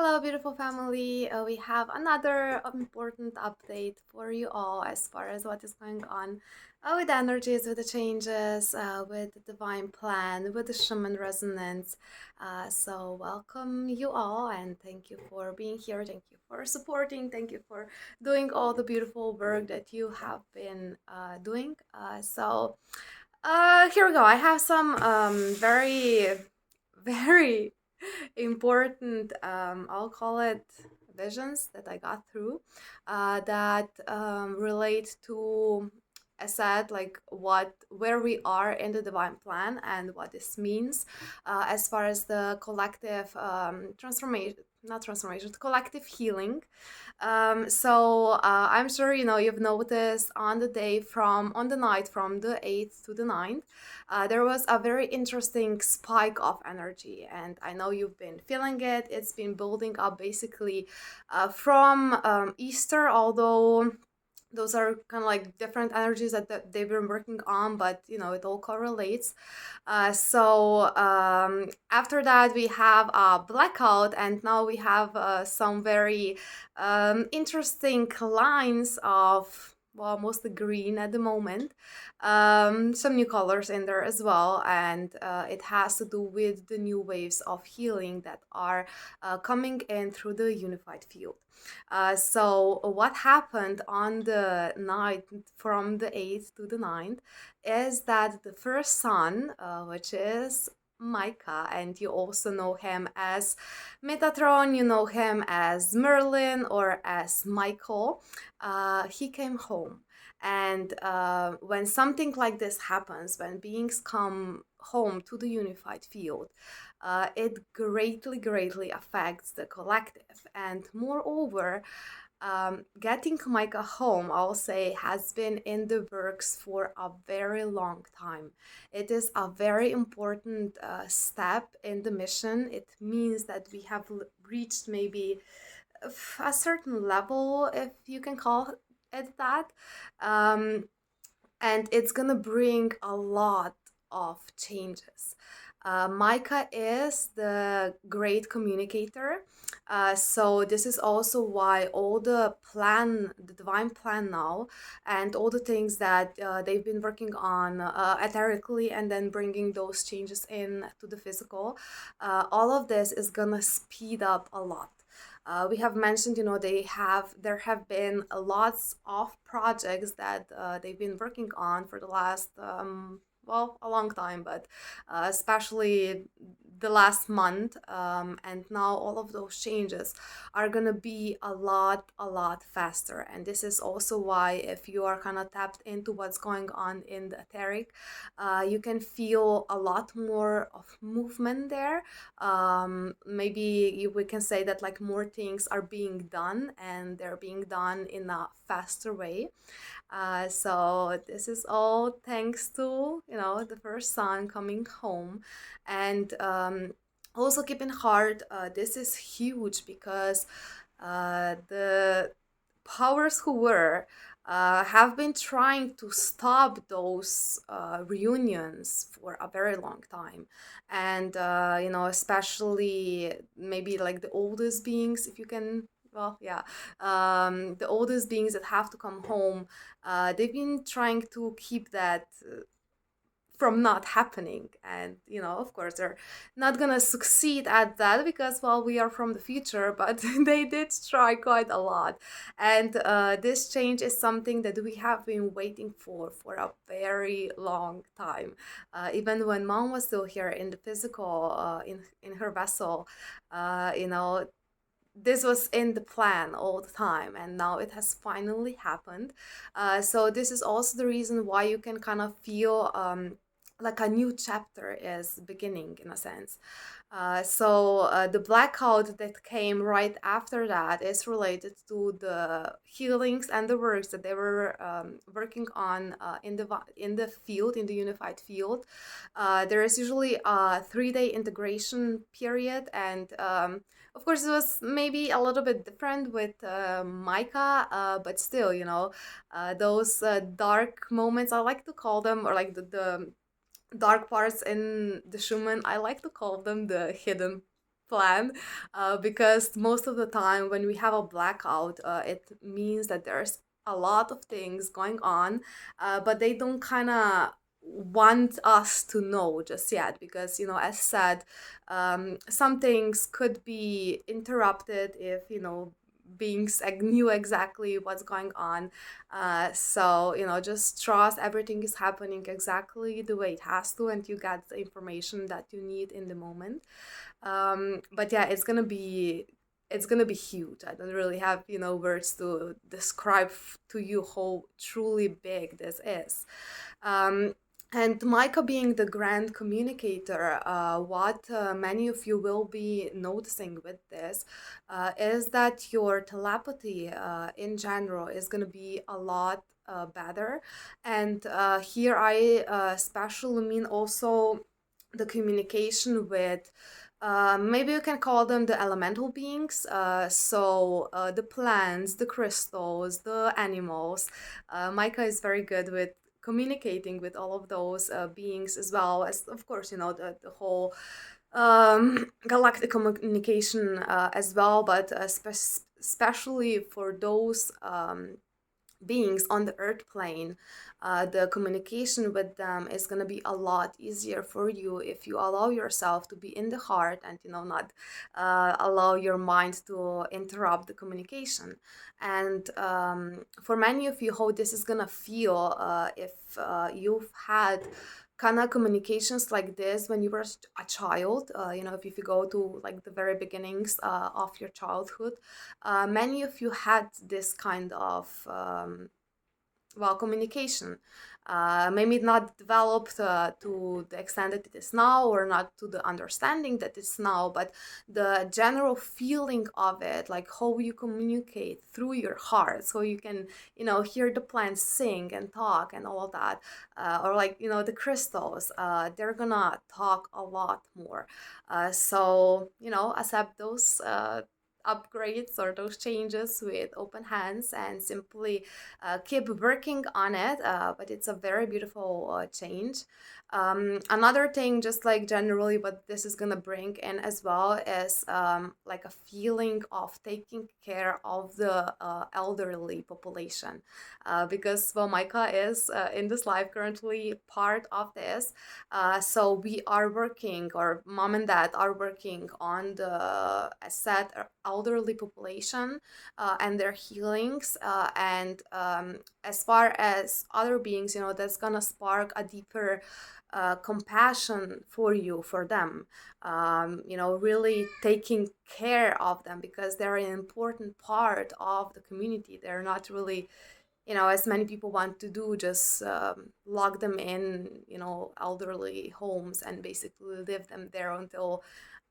Hello, beautiful family. We have another important update for you all as far as what is going on with the energies, with the changes, with the divine plan, with the shaman resonance. So, welcome you all, and thank you for being here. Thank you for supporting. Thank you for doing all the beautiful work that you have been doing. Here we go. I have some very, very important, I'll call it visions that I got through that relate to, I said, like where we are in the divine plan and what this means as far as the collective transformation, not transformation, collective healing. I'm sure you've noticed on the night from the 8th to the 9th, there was a very interesting spike of energy, and I know you've been feeling it. It's been building up basically from Easter, although those are kind of like different energies that they've been working on, but it all correlates. After that, we have a blackout, and now we have some very interesting lines of, well, mostly green at the moment. Some new colors in there as well, and it has to do with the new waves of healing that are coming in through the unified field. What happened on the night from the 8th to the 9th is that the first son, which is Micah, and you also know him as Metatron, you know him as Merlin or as Michael, he came home. And when something like this happens, when beings come home to the unified field, it greatly, greatly affects the collective. And moreover, getting Micah home, I'll say, has been in the works for a very long time. It is a very important step in the mission. It means that we have reached maybe a certain level, if you can call it that. Um, and it's gonna bring a lot of changes. Micah is the great communicator. So this is also why all the plan, the divine plan now, and all the things that they've been working on etherically and then bringing those changes in to the physical, all of this is gonna speed up a lot. We have mentioned, there have been lots of projects that they've been working on for the last, well, a long time, but especially the last month. And now all of those changes are gonna be a lot faster. And this is also why, if you are kind of tapped into what's going on in the etheric, you can feel a lot more of movement there. We can say that like more things are being done, and they're being done in a faster way. So this is all thanks to the first son coming home. And also keep in heart, this is huge because the powers who were have been trying to stop those reunions for a very long time. And especially maybe like the oldest beings, if you can, well, yeah, the oldest beings that have to come home, they've been trying to keep that from not happening. And of course, they're not gonna succeed at that because, well, we are from the future, but they did try quite a lot. And this change is something that we have been waiting for a very long time. Even when mom was still here in the physical, in her vessel, this was in the plan all the time, and now it has finally happened. So this is also the reason why you can kind of feel like a new chapter is beginning, in a sense. The blackout that came right after that is related to the healings and the works that they were working on in the field, in the unified field. There is usually a 3-day integration period, and of course, it was maybe a little bit different with Micah, but still, those dark moments, I like to call them, or like the dark parts in the Schumann, I like to call them the hidden plan, because most of the time when we have a blackout, it means that there's a lot of things going on, but they don't kind of want us to know just yet, because as said, some things could be interrupted if beings knew exactly what's going on. So just trust everything is happening exactly the way it has to, and you get the information that you need in the moment. But yeah, it's gonna be huge. I don't really have words to describe to you how truly big this is. um, and Micah, being the grand communicator, what many of you will be noticing with this is that your telepathy in general is going to be a lot better. And here I especially mean also the communication with, maybe you can call them the elemental beings. So the plants, the crystals, the animals. Micah is very good with communicating with all of those beings, as well as, of course, the whole galactic communication as well. But especially for those beings on the earth plane, the communication with them is going to be a lot easier for you if you allow yourself to be in the heart, and not allow your mind to interrupt the communication. And for many of you, how this is going to feel, if you've had kind of communications like this when you were a child, if you go to like the very beginnings of your childhood, many of you had this kind of well, communication. Maybe not developed to the extent that it is now, or not to the understanding that it's now, but the general feeling of it, like how you communicate through your heart, so you can, hear the plants sing and talk and all of that. Or like, the crystals, they're gonna talk a lot more. So, accept those upgrades or those changes with open hands, and simply keep working on it. But it's a very beautiful change. Another thing, just like generally what this is gonna bring in as well, is like a feeling of taking care of the elderly population, because, well, Micah is in this life currently part of this. So we are working, or mom and dad are working on the set elderly population and their healings. And as far as other beings, that's gonna spark a deeper compassion for you, for them. Really taking care of them, because they're an important part of the community. They're not really, as many people want to do, just lock them in, elderly homes, and basically leave them there until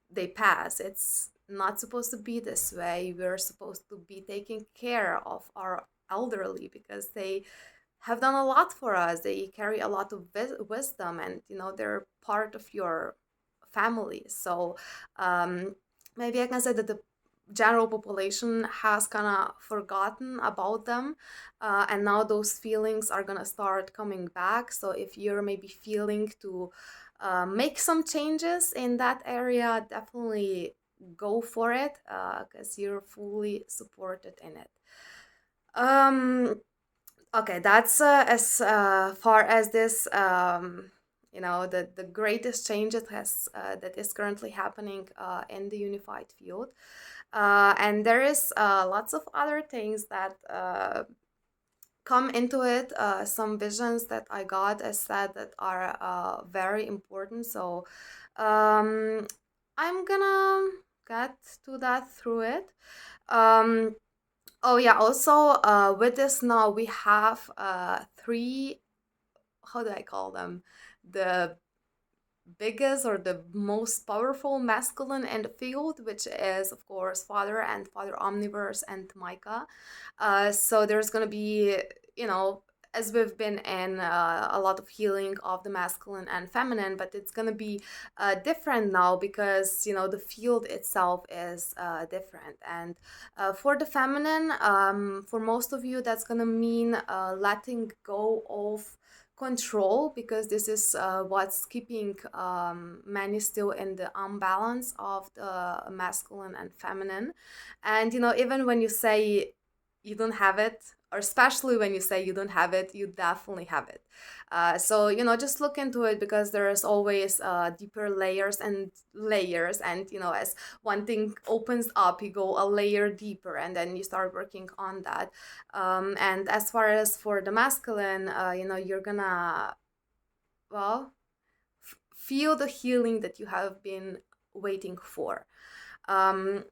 they pass. It's not supposed to be this way. We're supposed to be taking care of our elderly, because they have done a lot for us. They carry a lot of wisdom, and they're part of your family. So maybe I can say that the general population has kind of forgotten about them, and now those feelings are gonna start coming back. So if you're maybe feeling to make some changes in that area, definitely go for it, because you're fully supported in it. um okay, that's as far as this, the greatest change that is currently happening in the unified field. And there is lots of other things that come into it, some visions that I got, as said, that are very important. So um, I'm gonna get to that through it. Um, oh yeah, also with this now we have three, how do I call them? The biggest or the most powerful masculine in the field, which is, of course, Father and Father Omniverse and Micah. So there's going to be, as we've been in a lot of healing of the masculine and feminine, but it's going to be different now, because, the field itself is different. And for the feminine, for most of you, that's going to mean letting go of control, because this is what's keeping many still in the unbalance of the masculine and feminine. And even when you say you don't have it, or especially when you say you don't have it, you definitely have it. So just look into it, because there is always deeper layers and layers, and as one thing opens up, you go a layer deeper, and then you start working on that. And as far as for the masculine, you're gonna, well, feel the healing that you have been waiting for. Um,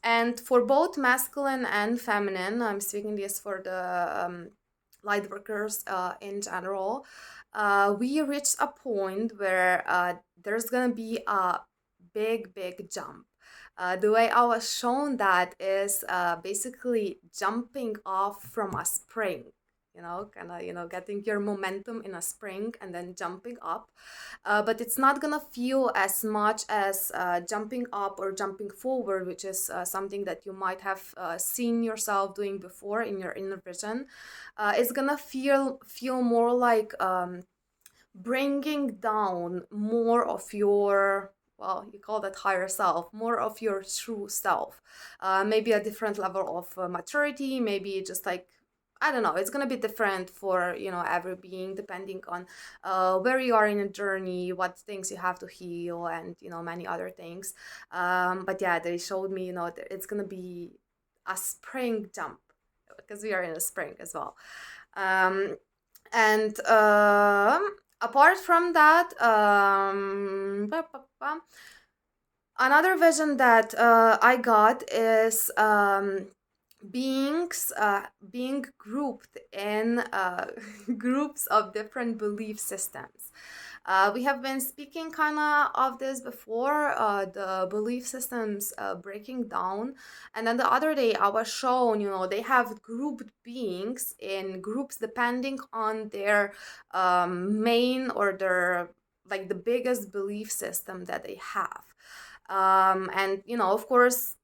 and for both masculine and feminine, I'm speaking this for the light workers in general, we reached a point where there's gonna be a big jump. The way I was shown that is basically jumping off from a spring, kind of, getting your momentum in a spring and then jumping up. But it's not gonna feel as much as jumping up or jumping forward, which is something that you might have seen yourself doing before in your inner vision. It's gonna feel more like bringing down more of your, well, you call that higher self, more of your true self. Maybe a different level of maturity, maybe just like, I don't know, it's gonna be different for every being, depending on where you are in a journey, what things you have to heal, and many other things. But yeah, they showed me that it's gonna be a spring jump, because we are in a spring as well. And apart from that, another vision that I got is beings being grouped in groups of different belief systems. We have been speaking kind of this before, the belief systems breaking down. And then the other day I was shown, they have grouped beings in groups depending on their main, or their, like, the biggest belief system that they have. And of course,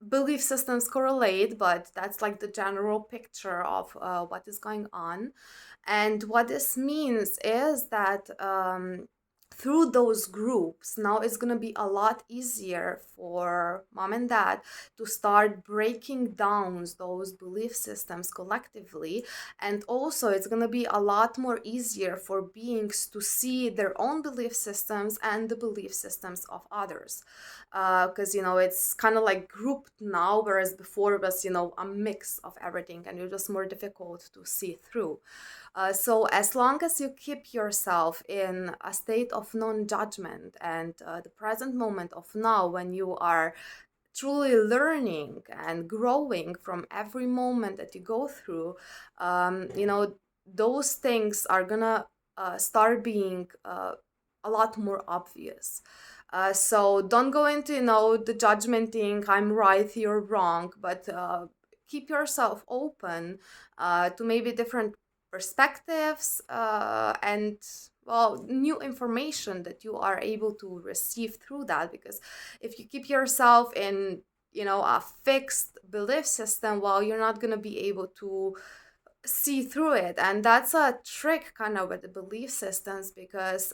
belief systems correlate, but that's like the general picture of what is going on. And what this means is that through those groups, now it's going to be a lot easier for mom and dad to start breaking down those belief systems collectively. And also, it's going to be a lot more easier for beings to see their own belief systems and the belief systems of others. Because it's kind of like grouped now, whereas before it was a mix of everything, and it was more difficult to see through. So as long as you keep yourself in a state of non-judgment and the present moment of now, when you are truly learning and growing from every moment that you go through, those things are gonna start being a lot more obvious. So don't go into the judgment thing, I'm right, you're wrong, but keep yourself open to maybe different perspectives and, well, new information that you are able to receive through that. Because if you keep yourself in a fixed belief system, well, you're not going to be able to see through it. And that's a trick kind of with the belief systems, because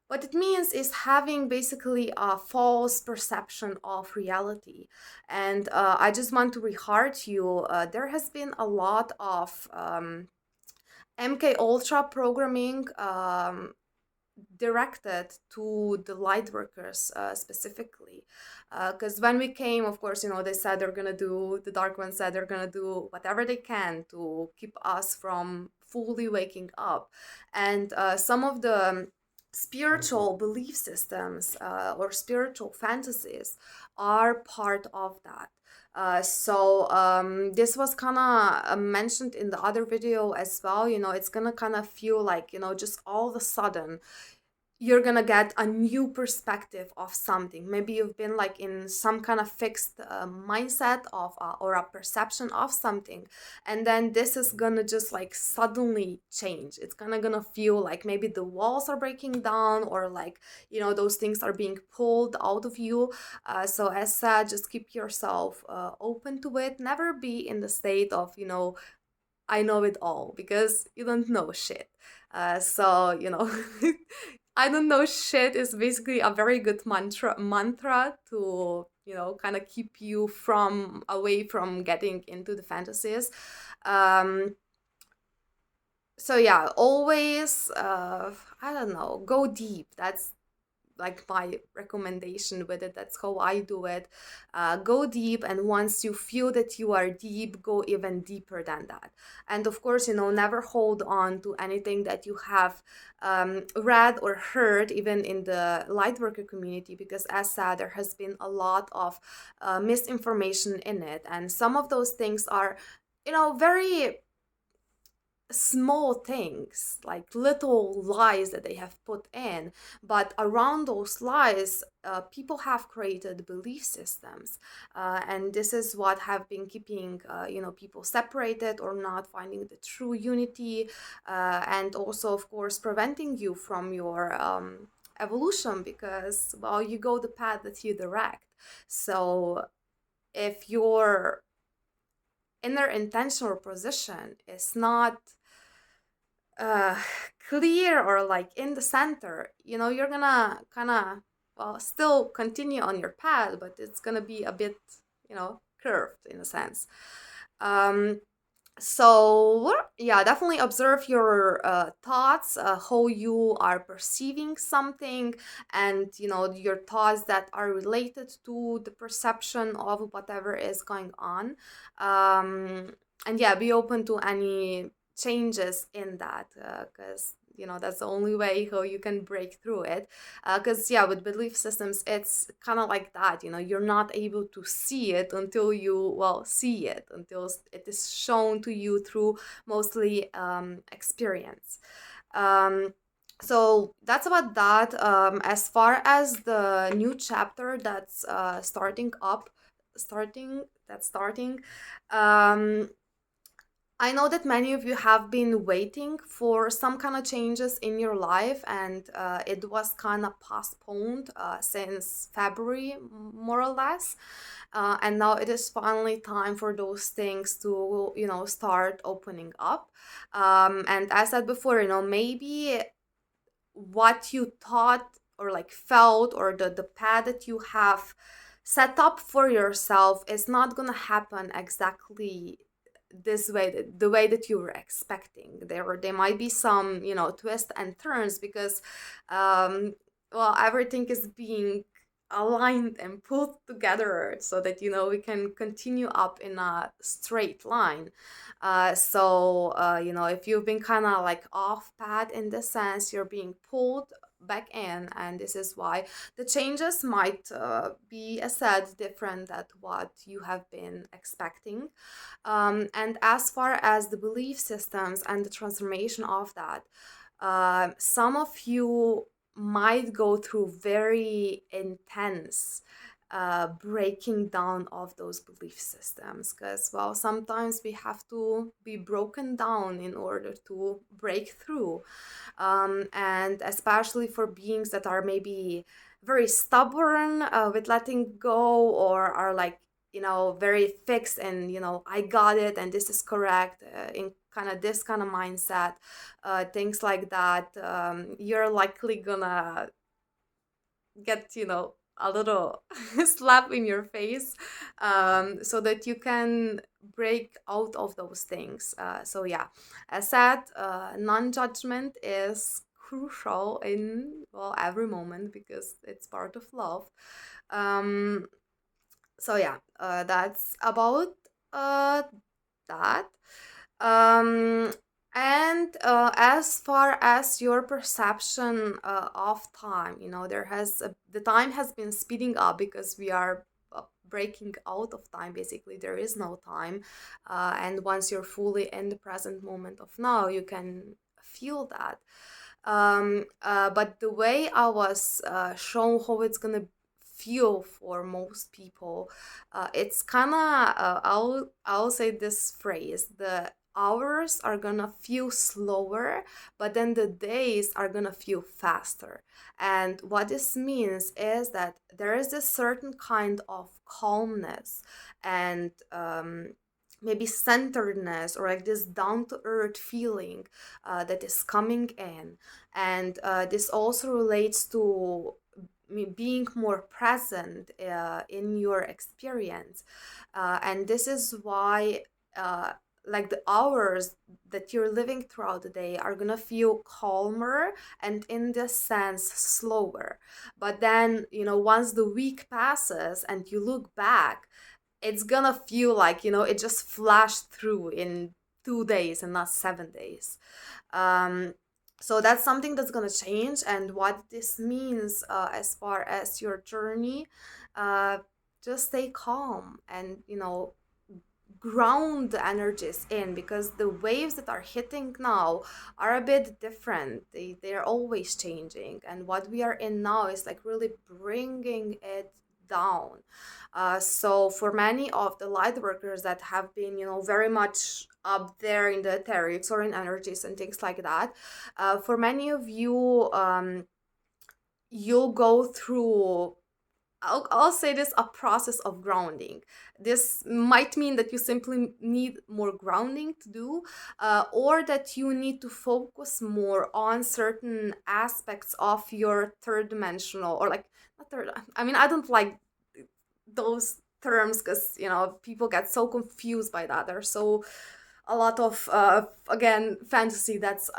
what it means is having basically a false perception of reality. And I just want to reheart you, there has been a lot of MK Ultra programming directed to the light workers specifically. Because when we came, of course, they said they're gonna do, the Dark Ones said they're gonna do whatever they can to keep us from fully waking up. And some of the spiritual belief systems or spiritual fantasies are part of that. So this was kind of mentioned in the other video as well. It's gonna kind of feel like, just all of a sudden you're gonna get a new perspective of something. Maybe you've been like in some kind of fixed mindset of or a perception of something, and then this is gonna just like suddenly change. It's kind of gonna feel like maybe the walls are breaking down, or like those things are being pulled out of you. So as said, just keep yourself open to it. Never be in the state of I know it all, because you don't know shit. So, I don't know shit is basically a very good mantra to, kind of keep you from away from getting into the fantasies. Um, so yeah, always, I don't know, go deep. That's like my recommendation with it. That's how I do it. Go deep, and once you feel that you are deep, go even deeper than that. And of course, never hold on to anything that you have read or heard, even in the lightworker community, because as said, there has been a lot of misinformation in it, and some of those things are very small things, like little lies that they have put in, but around those lies, people have created belief systems, and this is what have been keeping people separated or not finding the true unity, and also of course preventing you from your evolution, because well, you go the path that you direct. So if your inner intention or position is not uh clear or like in the center, you're gonna kind of, well, still continue on your path, but it's gonna be a bit, curved in a sense. um so yeah, definitely observe your thoughts, how you are perceiving something, and your thoughts that are related to the perception of whatever is going on. And yeah, be open to any changes in that, because that's the only way how you can break through it. Because yeah, with belief systems, it's kind of like that. You're not able to see it until you, well, see it, until it is shown to you through mostly experience. So that's about that. As far as the new chapter that's starting, um I know that many of you have been waiting for some kind of changes in your life, and it was kind of postponed since February, more or less. And now it is finally time for those things to, start opening up. And as I said before, maybe what you thought or like felt, or the path that you have set up for yourself is not gonna happen exactly this way, the way that you were expecting. There might be some twists and turns, because um well, everything is being aligned and put together so that we can continue up in a straight line. If you've been kind of like off path in this sense, you're being pulled back in, and this is why the changes might be, as said, different than what you have been expecting. And as far as the belief systems and the transformation of that, some of you might go through very intense breaking down of those belief systems, because well, sometimes we have to be broken down in order to break through. And especially for beings that are maybe very stubborn with letting go, or are like very fixed, and I got it and this is correct, in kind of this kind of mindset, things like that, you're likely gonna get a little slap in your face, so that you can break out of those things. So yeah, as said, non-judgment is crucial in, well, every moment, because it's part of love. um so yeah, that's about that. um and as far as your perception of time, the time has been speeding up, because we are breaking out of time. Basically, there is no time, and once you're fully in the present moment of now, you can feel that. But the way I was shown how it's gonna feel for most people, it's kind of, I'll say this phrase: the hours are gonna feel slower, but then the days are gonna feel faster. And what this means is that there is a certain kind of calmness and maybe centeredness, or like this down to earth feeling that is coming in. And this also relates to being more present in your experience. And this is why uh, like the hours that you're living throughout the day are gonna feel calmer and in this sense slower. But then, once the week passes and you look back, it's gonna feel like, it just flashed through in 2 days and not 7 days. um, so that's something that's gonna change. And what this means, as far as your journey, uh, just stay calm and, ground the energies in, because the waves that are hitting now are a bit different. They're always changing, and what we are in now is like really bringing it down. So for many of the light workers that have been, very much up there in the etherics or in energies and things like that, for many of you, you'll go through, I'll say this, a process of grounding. This might mean that you simply need more grounding to do, or that you need to focus more on certain aspects of your third dimensional, or like, not third, I mean, I don't like those terms because, people get so confused by that. There's so a lot of again fantasy that's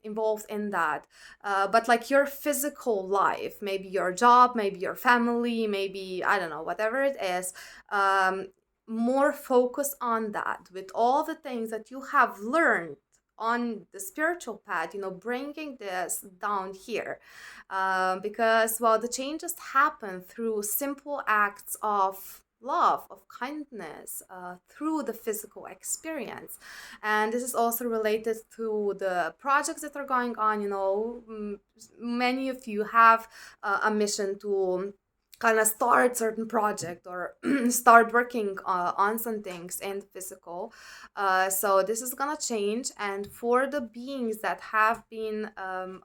involved in that, but like your physical life, maybe your job, maybe your family, maybe, I don't know, whatever it is, um, more focus on that with all the things that you have learned on the spiritual path, bringing this down here, because, well, the changes happen through simple acts of love, of kindness, through the physical experience. And this is also related to the projects that are going on. Many of you have a mission to kind of start certain project, or start working on some things in physical. So this is gonna change. And for the beings that have been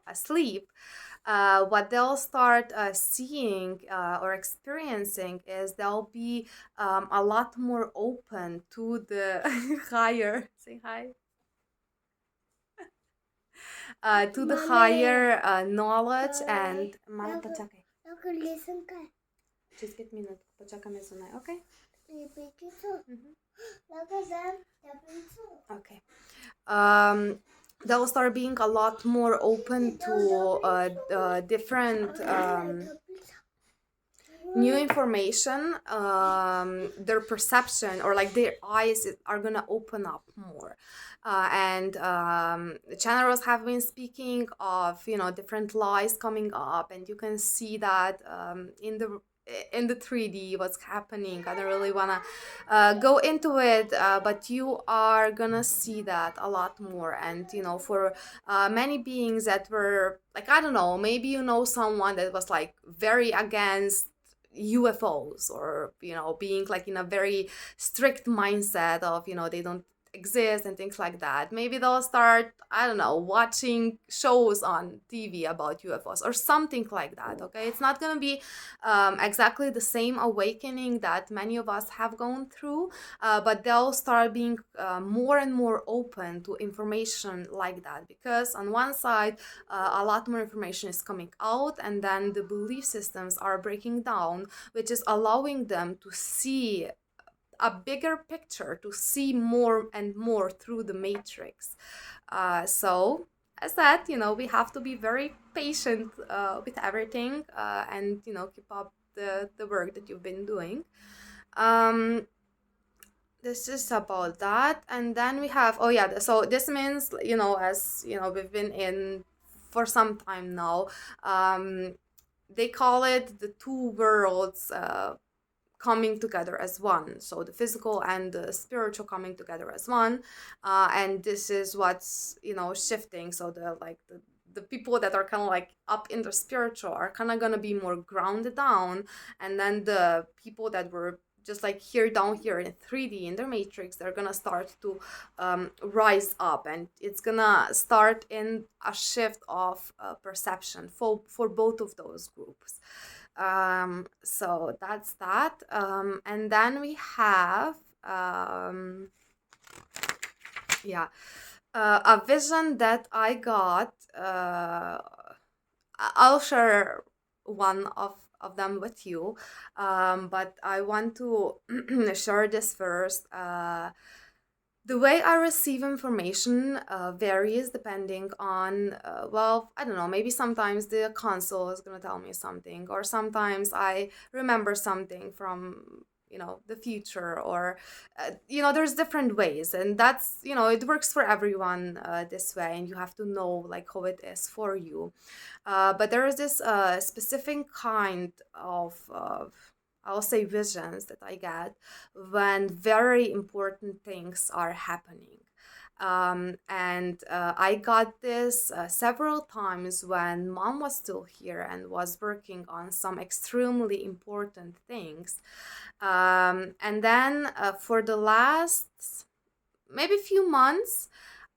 asleep, what they'll start seeing or experiencing is they'll be a lot more open to the higher, say hi, to the higher knowledge. And Mama, poczekaj. Just get minut, poczekamy za mną, okay? Mhm. Okay. They'll start being a lot more open to different new information. Their perception, or like their eyes, are gonna open up more. And the channels have been speaking of, different lies coming up, and you can see that in the 3D what's happening. I don't really want to go into it, but you are gonna see that a lot more. And for many beings that were like, I don't know, maybe someone that was like very against UFOs, or being like in a very strict mindset of, they don't exist and things like that. Maybe they'll start, I don't know, watching shows on TV about UFOs or something like that. Okay, it's not gonna be exactly the same awakening that many of us have gone through, but they'll start being more and more open to information like that, because on one side, a lot more information is coming out, and then the belief systems are breaking down, which is allowing them to see a bigger picture, to see more and more through the matrix. So, as that, we have to be very patient with everything, and keep up the work that you've been doing. Um, this is about that. And then we have, oh yeah, so this means, as we've been in for some time now. They call it the two worlds coming together as one, so the physical and the spiritual coming together as one. And this is what's shifting. So the people that are kind of like up in the spiritual are kind of gonna be more grounded down, and then the people that were just like here down here in 3D in their matrix, they're gonna start to rise up, and it's gonna start in a shift of perception for both of those groups. So that's that. And then we have Yeah, a vision that I got. I'll share one of them with you, but I want to share this first. The way I receive information varies depending on, well, I don't know, maybe sometimes the console is going to tell me something, or sometimes I remember something from, the future, or, there's different ways. And that's, it works for everyone this way, and you have to know like how it is for you. But there is this specific kind of I'll say visions that I get when very important things are happening. And I got this several times when mom was still here and was working on some extremely important things. And then for the last maybe few months,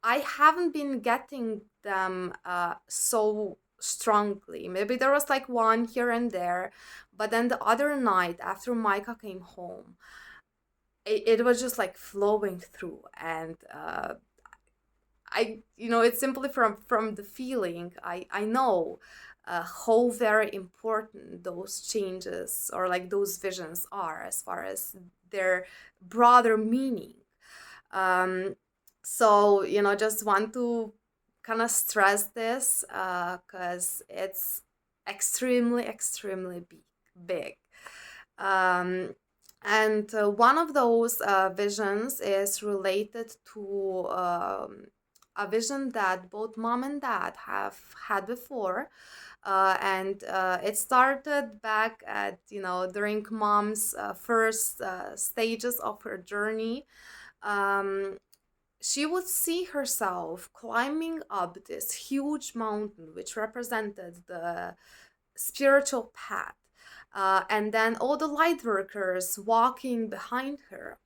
I haven't been getting them so strongly. Maybe there was like one here and there, but then the other night after Micah came home, it was just like flowing through, and it's simply from the feeling. I know how very important those changes or like those visions are as far as their broader meaning. um, so, just want to kind of stress this because it's extremely, extremely big. Um, and one of those visions is related to a vision that both mom and dad have had before. And it started back at, during mom's first stages of her journey. um, she would see herself climbing up this huge mountain, which represented the spiritual path, and then all the light workers walking behind her.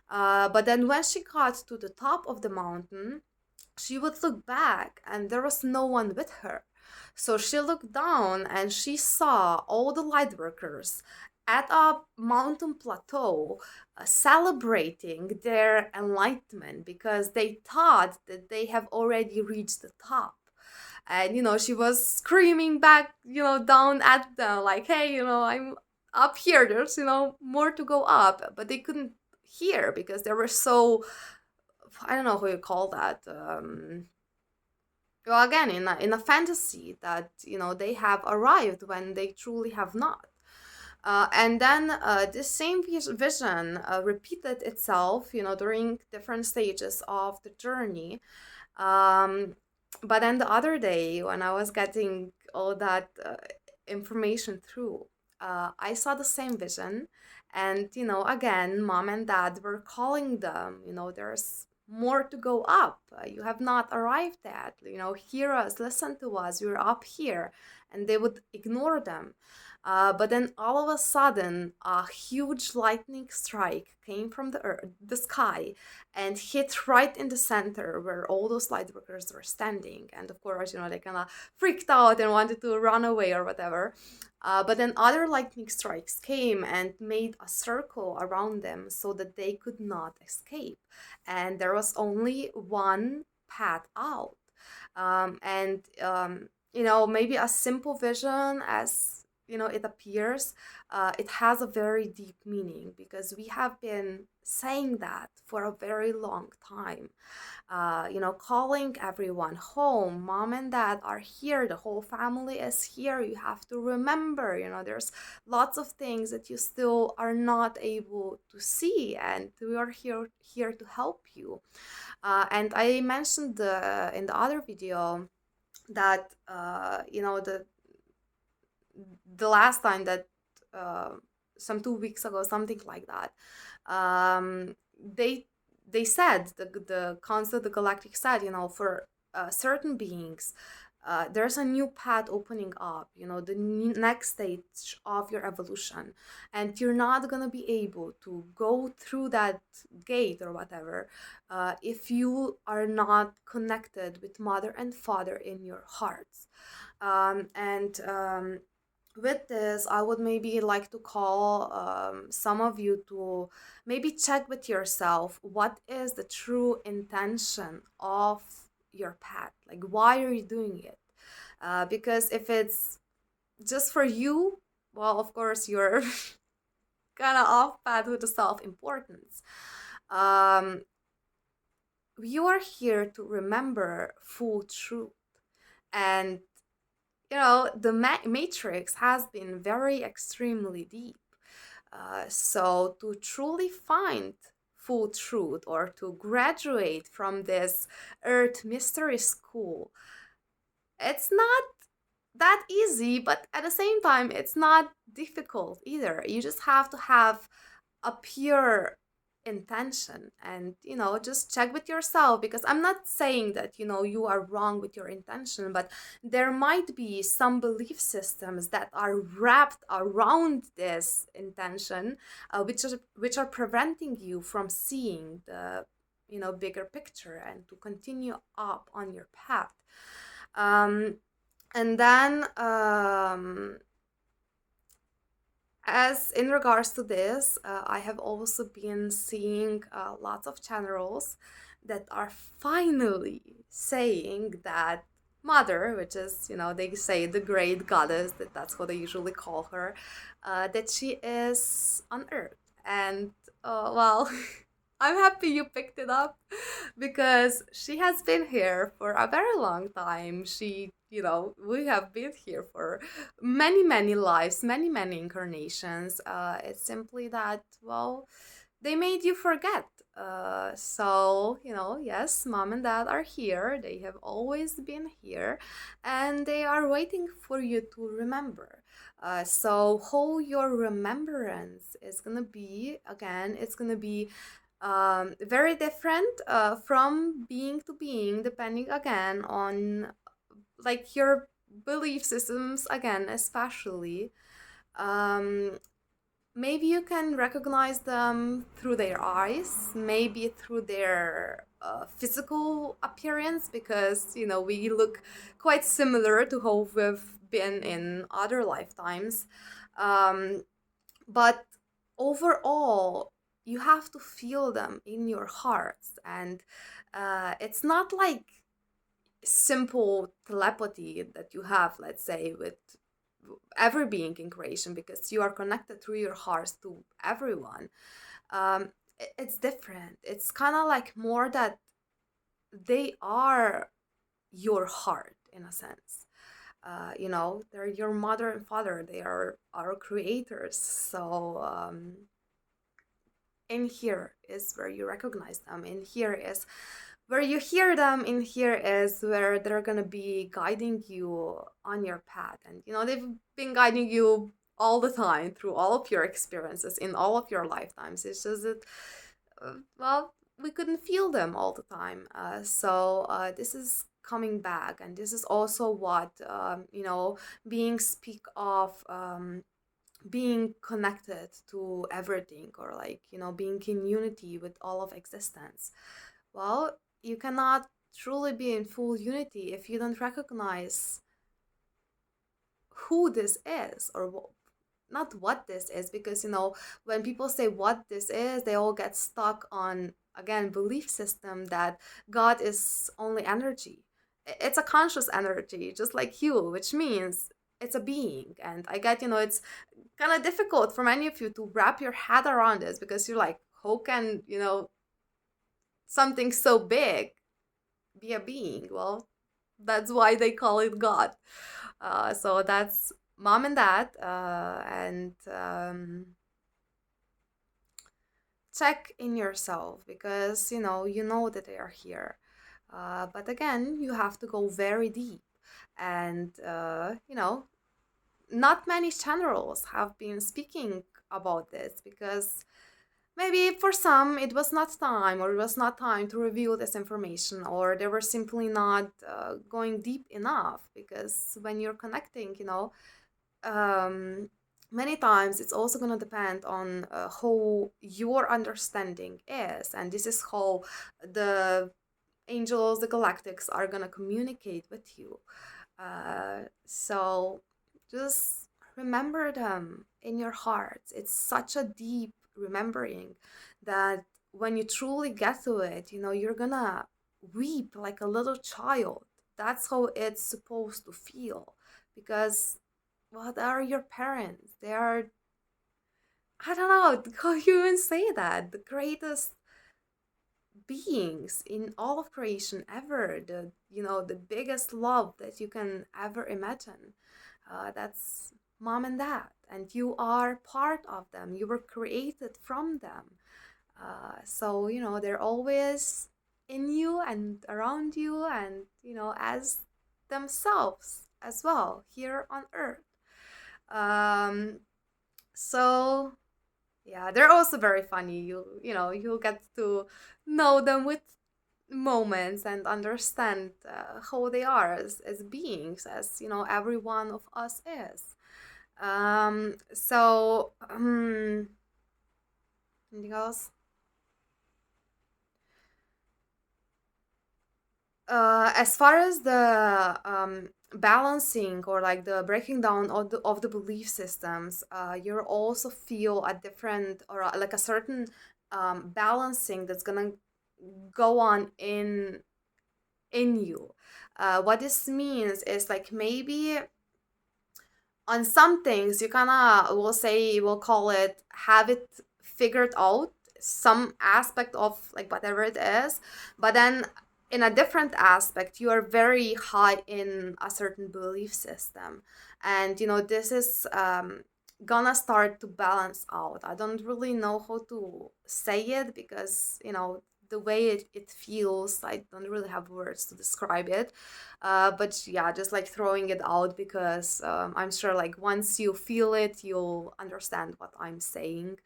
But then when she got to the top of the mountain, she would look back and there was no one with her. So she looked down and she saw all the light workers at a mountain plateau celebrating their enlightenment because they thought that they have already reached the top. And she was screaming back, down at them like, hey, I'm up here, there's more to go up, but they couldn't hear because they were so, I don't know how you call that. Well, again, in a fantasy that they have arrived when they truly have not. And then this same vision repeated itself, during different stages of the journey. Um, but then the other day, when I was getting all that information through, I saw the same vision. And, again, mom and dad were calling them, there's more to go up. You have not arrived at, hear us, listen to us, you're up here. And they would ignore them. But then all of a sudden, a huge lightning strike came from the sky and hit right in the center where all those light workers were standing. And of course, they kind of freaked out and wanted to run away or whatever. But then other lightning strikes came and made a circle around them so that they could not escape. And there was only one path out. Maybe a simple vision as it appears, it has a very deep meaning because we have been saying that for a very long time. Calling everyone home, mom and dad are here, the whole family is here. You have to remember, there's lots of things that you still are not able to see, and we are here to help you. And I mentioned in the other video that the last time that some 2 weeks ago, something like that, they said the council, the galactic said, for certain beings, there's a new path opening up, the next stage of your evolution, and you're not gonna be able to go through that gate or whatever if you are not connected with mother and father in your hearts. And with this, I would maybe like to call some of you to maybe check with yourself what is the true intention of your path. Like, why are you doing it? Because if it's just for you, well, of course, you're kind of off path with the self importance. Um, you are here to remember full truth. And the matrix has been very extremely deep. So to truly find full truth or to graduate from this earth mystery school, it's not that easy, but at the same time, it's not difficult either. You just have to have a pure intention and just check with yourself, because I'm not saying that you are wrong with your intention, but there might be some belief systems that are wrapped around this intention, which are preventing you from seeing the bigger picture and to continue up on your path. And then as in regards to this, I have also been seeing lots of channels that are finally saying that Mother, which is, they say the great goddess, that's what they usually call her, that she is on Earth. And, well, I'm happy you picked it up because she has been here for a very long time. We have been here for many, many lives, many, many incarnations. It's simply that, well, they made you forget. So, yes, mom and dad are here. They have always been here and they are waiting for you to remember. So, how your remembrance is gonna be, again, it's gonna be very different from being to being, depending again on like your belief systems, again, especially. Um, Maybe you can recognize them through their eyes, maybe through their physical appearance, because we look quite similar to how we've been in other lifetimes. Um, but overall, you have to feel them in your hearts, and it's not like simple telepathy that you have, let's say, with every being in creation, because you are connected through your hearts to everyone. It's different. It's kind of like more that they are your heart in a sense. They're your mother and father. They are our creators. So in here is where you recognize them. In here is where you hear them. In here is where they're gonna be guiding you on your path. And they've been guiding you all the time through all of your experiences in all of your lifetimes. It's just that, well, we couldn't feel them all the time. So this is coming back, and this is also what being speak of. Being connected to everything, or like being in unity with all of existence. Well, you cannot truly be in full unity if you don't recognize who this is, or not what this is, because when people say what this is, they all get stuck on, again, belief system that God is only energy. It's a conscious energy just like you, which means it's a being. And I get it's kind of difficult for many of you to wrap your head around this, because you're like, how can something so big be a being? Well, that's why they call it God. So that's mom and dad, and check in yourself, because you know that they are here. But again, you have to go very deep, and not many channels have been speaking about this, because maybe for some it was not time, or it was not time to reveal this information, or they were simply not going deep enough. Because when you're connecting, many times it's also going to depend on how your understanding is, and this is how the angels, the galactics, are going to communicate with you. So just remember them in your hearts. It's such a deep remembering that when you truly get to it, you're gonna weep like a little child. That's how it's supposed to feel because, well, they are your parents. They are, I don't know how you even say that, the greatest beings in all of creation ever, the biggest love that you can ever imagine. That's mom and dad, and you are part of them. You were created from them. So they're always in you and around you, and as themselves as well here on earth. um so yeah, they're also very funny. You'll get to know them with moments and understand how they are as beings, as every one of us is. Anything else? As far as the balancing or like the breaking down of the belief systems, you also feel a different or like a certain balancing that's gonna go on in you. What this means is like maybe on some things you kind of will say, we'll call it, have it figured out, some aspect of like whatever it is, but then in a different aspect you are very high in a certain belief system, and this is gonna start to balance out. I don't really know how to say it because the way it feels, I don't really have words to describe it. But yeah, just like throwing it out because I'm sure like once you feel it, you'll understand what I'm saying.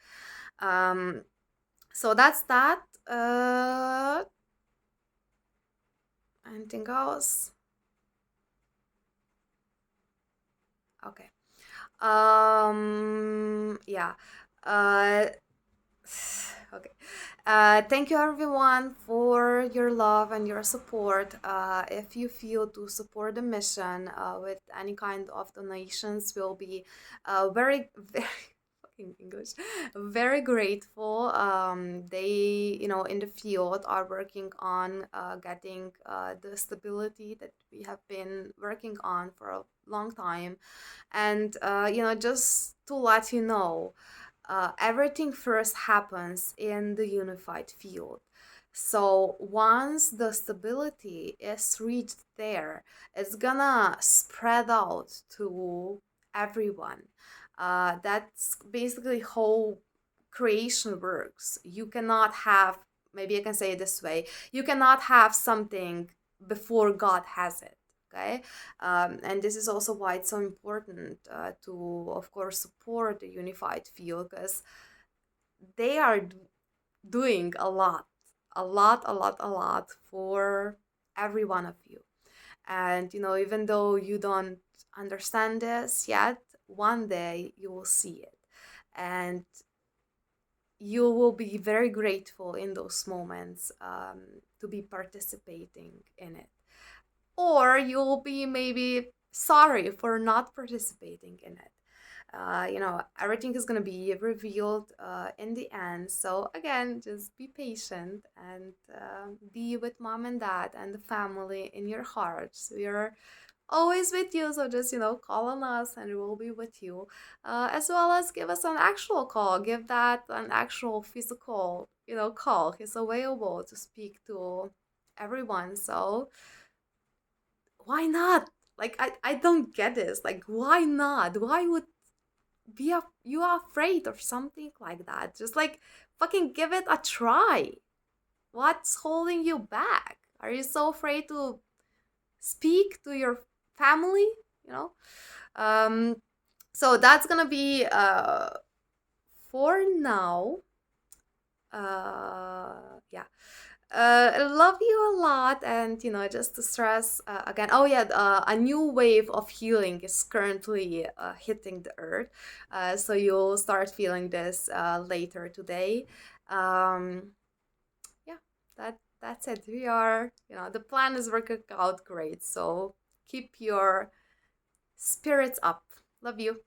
Um, so that's that. Anything else? Okay. Yeah. Uh, okay. Thank you everyone for your love and your support. If you feel to support the mission with any kind of donations, we'll be very, very fucking English, very grateful. They, in the field are working on getting the stability that we have been working on for a long time. And, just to let you know, everything first happens in the unified field. So once the stability is reached there, it's gonna spread out to everyone. That's basically how creation works. You cannot have, maybe I can say it this way, you cannot have something before God has it. Okay, and this is also why it's so important to, of course, support the unified field because they are doing a lot, a lot, a lot, a lot for every one of you. And even though you don't understand this yet, one day you will see it, and you will be very grateful in those moments to be participating in it, or you'll be maybe sorry for not participating in it. Everything is going to be revealed in the end. So again, just be patient and be with mom and dad and the family in your hearts. We are always with you, so just call on us and we will be with you, as well as give us an actual call, give that an actual physical call. He's available to speak to everyone, so why not? Like, I don't get this. Like, why not? Why would you are afraid or something like that? Just like fucking give it a try. What's holding you back? Are you so afraid to speak to your family? You know. Um. So that's gonna be for now. Yeah. I love you a lot, and just to stress again. Oh yeah, a new wave of healing is currently hitting the earth, so you'll start feeling this later today. Um, yeah, that's it. We are, the plan is working out great. So keep your spirits up. Love you.